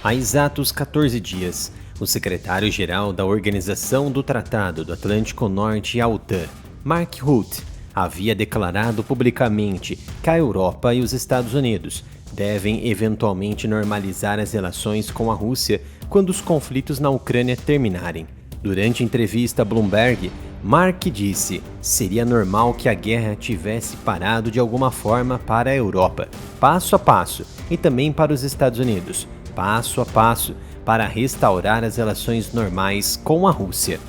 Há exatos 14 dias, o secretário-geral da Organização do Tratado do Atlântico Norte, a OTAN, Mark Rutte, havia declarado publicamente que a Europa e os Estados Unidos devem eventualmente normalizar as relações com a Rússia quando os conflitos na Ucrânia terminarem. Durante entrevista a Bloomberg, Mark disse: seria normal que a guerra tivesse parado de alguma forma para a Europa, passo a passo, e também para os Estados Unidos, passo a passo, para restaurar as relações normais com a Rússia.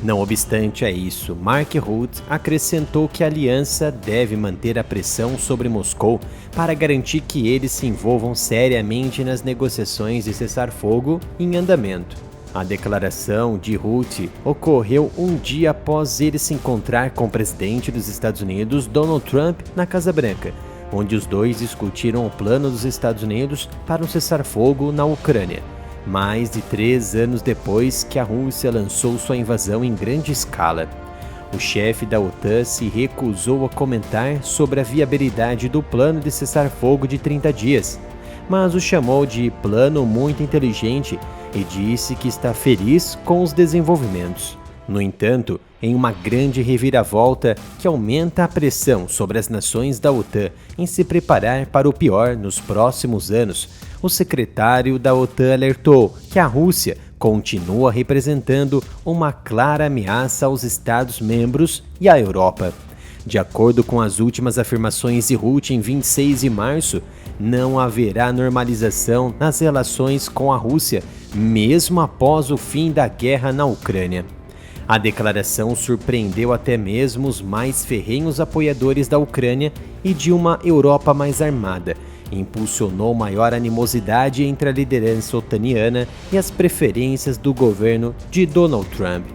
Não obstante a isso, Mark Rutte acrescentou que a aliança deve manter a pressão sobre Moscou para garantir que eles se envolvam seriamente nas negociações de cessar-fogo em andamento. A declaração de Rutte ocorreu um dia após ele se encontrar com o presidente dos Estados Unidos, Donald Trump, na Casa Branca, onde os dois discutiram o plano dos Estados Unidos para um cessar-fogo na Ucrânia, mais de 3 anos depois que a Rússia lançou sua invasão em grande escala. O chefe da OTAN se recusou a comentar sobre a viabilidade do plano de cessar-fogo de 30 dias, mas o chamou de plano muito inteligente e disse que está feliz com os desenvolvimentos. No entanto, em uma grande reviravolta que aumenta a pressão sobre as nações da OTAN em se preparar para o pior nos próximos anos, o secretário da OTAN alertou que a Rússia continua representando uma clara ameaça aos Estados-membros e à Europa. De acordo com as últimas afirmações de Rutte em 26 de março, não haverá normalização nas relações com a Rússia, mesmo após o fim da guerra na Ucrânia. A declaração surpreendeu até mesmo os mais ferrenhos apoiadores da Ucrânia e de uma Europa mais armada, e impulsionou maior animosidade entre a liderança otaniana e as preferências do governo de Donald Trump.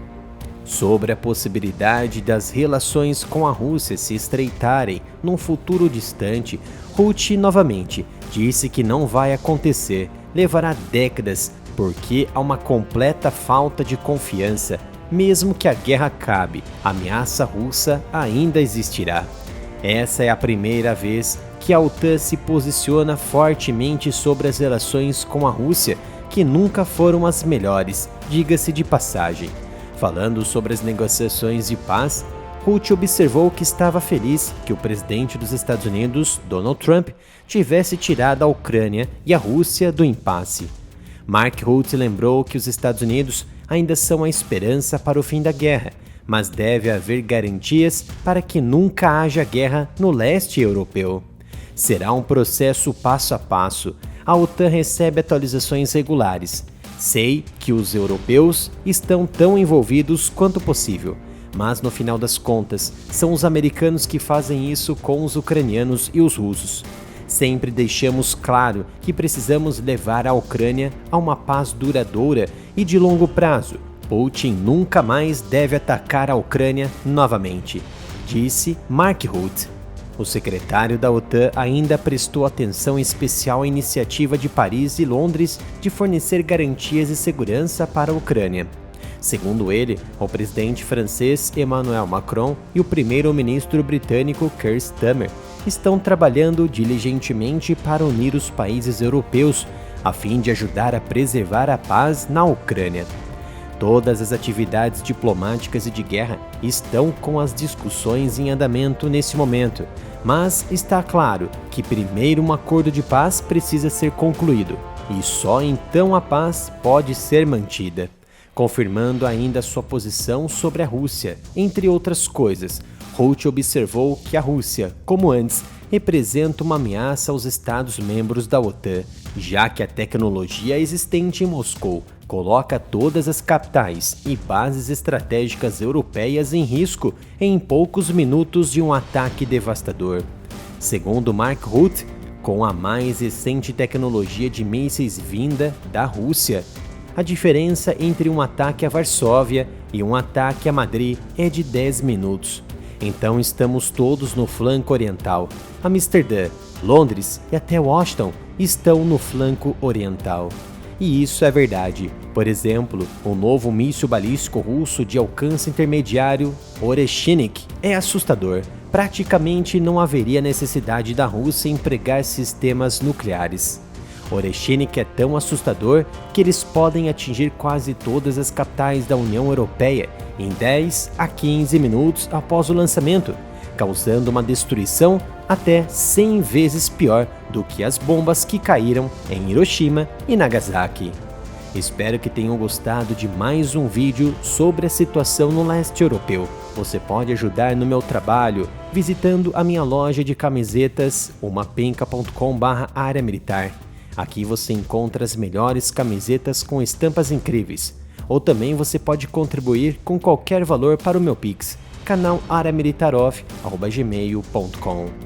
Sobre a possibilidade das relações com a Rússia se estreitarem num futuro distante, Rutte novamente disse que não vai acontecer, levará décadas, porque há uma completa falta de confiança. Mesmo que a guerra acabe, a ameaça russa ainda existirá. Essa é a primeira vez que a OTAN se posiciona fortemente sobre as relações com a Rússia, que nunca foram as melhores, diga-se de passagem. Falando sobre as negociações de paz, Rutte observou que estava feliz que o presidente dos Estados Unidos, Donald Trump, tivesse tirado a Ucrânia e a Rússia do impasse. Mark Rutte lembrou que os Estados Unidos ainda são a esperança para o fim da guerra, mas deve haver garantias para que nunca haja guerra no leste europeu. Será um processo passo a passo. A OTAN recebe atualizações regulares. Sei que os europeus estão tão envolvidos quanto possível, mas no final das contas, são os americanos que fazem isso com os ucranianos e os russos. Sempre deixamos claro que precisamos levar a Ucrânia a uma paz duradoura e de longo prazo. Putin nunca mais deve atacar a Ucrânia novamente, disse Mark Rutte. O secretário da OTAN ainda prestou atenção especial à iniciativa de Paris e Londres de fornecer garantias de segurança para a Ucrânia. Segundo ele, o presidente francês Emmanuel Macron e o primeiro-ministro britânico Keir Starmer estão trabalhando diligentemente para unir os países europeus a fim de ajudar a preservar a paz na Ucrânia. Todas as atividades diplomáticas e de guerra estão com as discussões em andamento nesse momento, mas está claro que primeiro um acordo de paz precisa ser concluído, e só então a paz pode ser mantida. Confirmando ainda sua posição sobre a Rússia, entre outras coisas, Rutte observou que a Rússia, como antes, representa uma ameaça aos Estados-membros da OTAN, já que a tecnologia existente em Moscou coloca todas as capitais e bases estratégicas europeias em risco em poucos minutos de um ataque devastador. Segundo Mark Rutte, com a mais recente tecnologia de mísseis vinda da Rússia, a diferença entre um ataque a Varsóvia e um ataque a Madrid é de 10 minutos. Então estamos todos no flanco oriental. Amsterdã, Londres e até Washington estão no flanco oriental. E isso é verdade. Por exemplo, o novo míssil balístico russo de alcance intermediário, Oreshenik, é assustador. Praticamente não haveria necessidade da Rússia empregar sistemas nucleares. Orecchinic é tão assustador que eles podem atingir quase todas as capitais da União Europeia em 10 a 15 minutos após o lançamento, causando uma destruição até 100 vezes pior do que as bombas que caíram em Hiroshima e Nagasaki. Espero que tenham gostado de mais um vídeo sobre a situação no leste europeu. Você pode ajudar no meu trabalho visitando a minha loja de camisetas umapenca.com/área militar. Aqui você encontra as melhores camisetas com estampas incríveis. Ou também você pode contribuir com qualquer valor para o meu Pix, canal areamilitaroff@gmail.com.